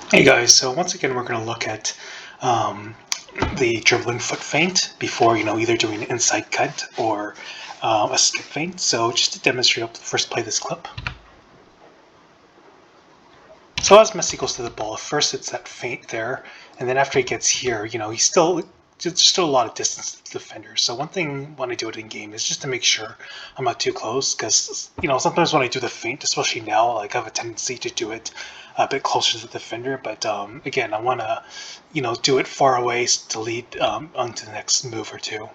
Hey guys, so once again we're going to look at um, the dribbling foot feint before either doing an inside cut or a skip feint. So just to demonstrate, I'll first play this clip. So as Messi goes to the ball, first it's that feint there, and then after he gets here, he's still there's still a lot of distance to the defender. So one thing when I do it in game is just to make sure I'm not too close, because sometimes when I do the feint, especially now, like I have a tendency to do it a bit closer to the defender. But again, I want to do it far away to lead onto the next move or two.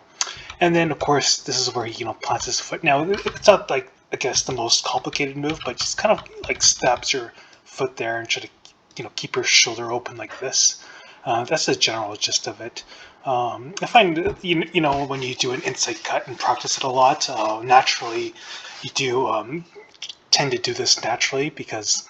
And then of course this is where he plants his foot. Now it's not like I guess the most complicated move, but just kind of like stabs your foot there and try to keep your shoulder open like this. That's the general gist of it. I find when you do an inside cut and practice it a lot, naturally you do tend to do this naturally because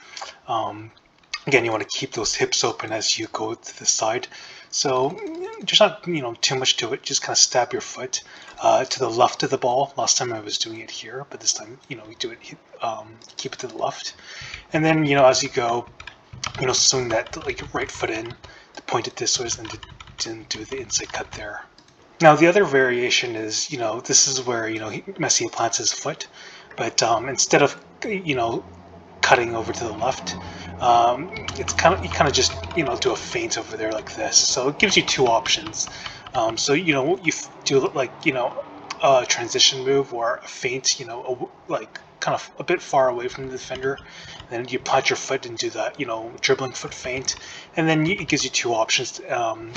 again, you want to keep those hips open as you go to the side. So there's not too much to it. Just kind of stab your foot to the left of the ball. Last time I was doing it here, but this time you do it keep it to the left, and then as you go, swing that like right foot in to point it this way, and to do the inside cut there. Now the other variation is this is where Messi plants his foot, but instead of cutting over to the left, it's you kind of just do a feint over there like this. So it gives you two options. So you do like a transition move or a feint, like kind of a bit far away from the defender. Then you plant your foot and do that dribbling foot feint, and then it gives you two options.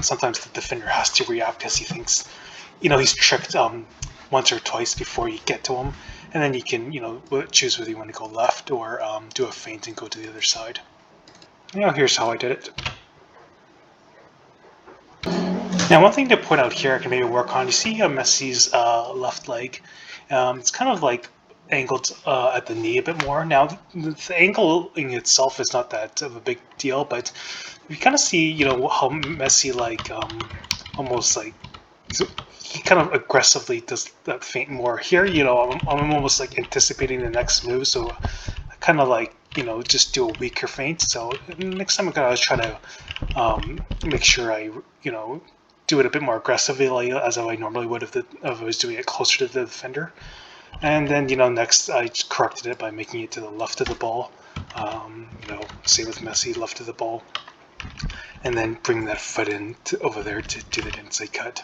Sometimes the defender has to react because he thinks he's tricked once or twice before you get to him, and then you can choose whether you want to go left or do a feint and go to the other side. Here's how I did it. Now one thing to point out here I can maybe work on, you see Messi's left leg, it's kind of like angled at the knee a bit more. Now the angling itself is not that of a big deal, but you kind of see how Messi like almost like he kind of aggressively does that feint more. Here, I'm almost like anticipating the next move, so I kind of like just do a weaker feint. So next time I'm gonna try to make sure I do it a bit more aggressively as I normally would if I was doing it closer to the defender. And then next I corrected it by making it to the left of the ball. Same with Messi, left of the ball, and then bring that foot in over there to do that inside cut.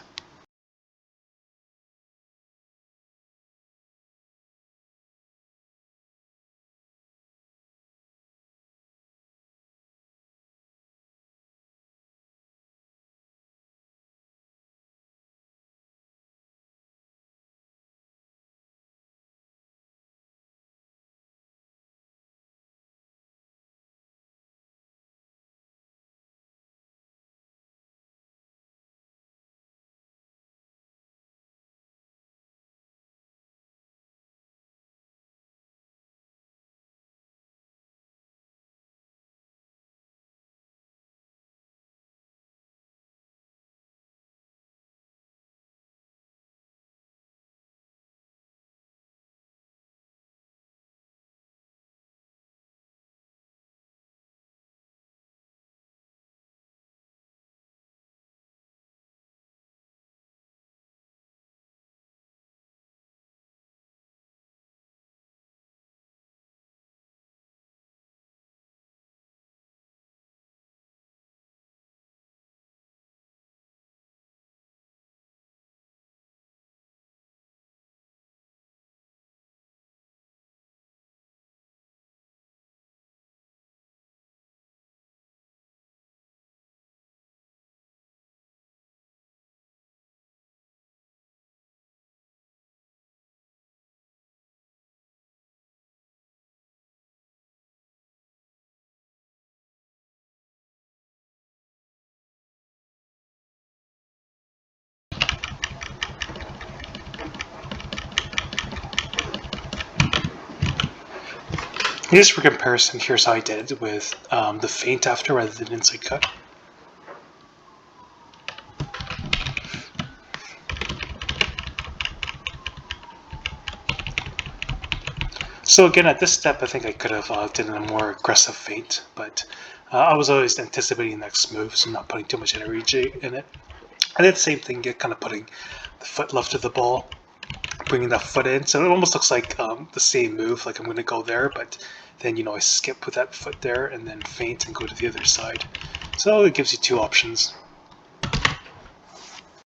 Just for comparison, here's how I did it with the feint after rather than inside cut. So again, at this step, I think I could have done a more aggressive feint, but I was always anticipating the next move, so I'm not putting too much energy in it. I did the same thing, kind of putting the foot left of the ball, bringing that foot in. So it almost looks like the same move, like I'm going to go there, but then, I skip with that foot there and then feint and go to the other side. So it gives you two options.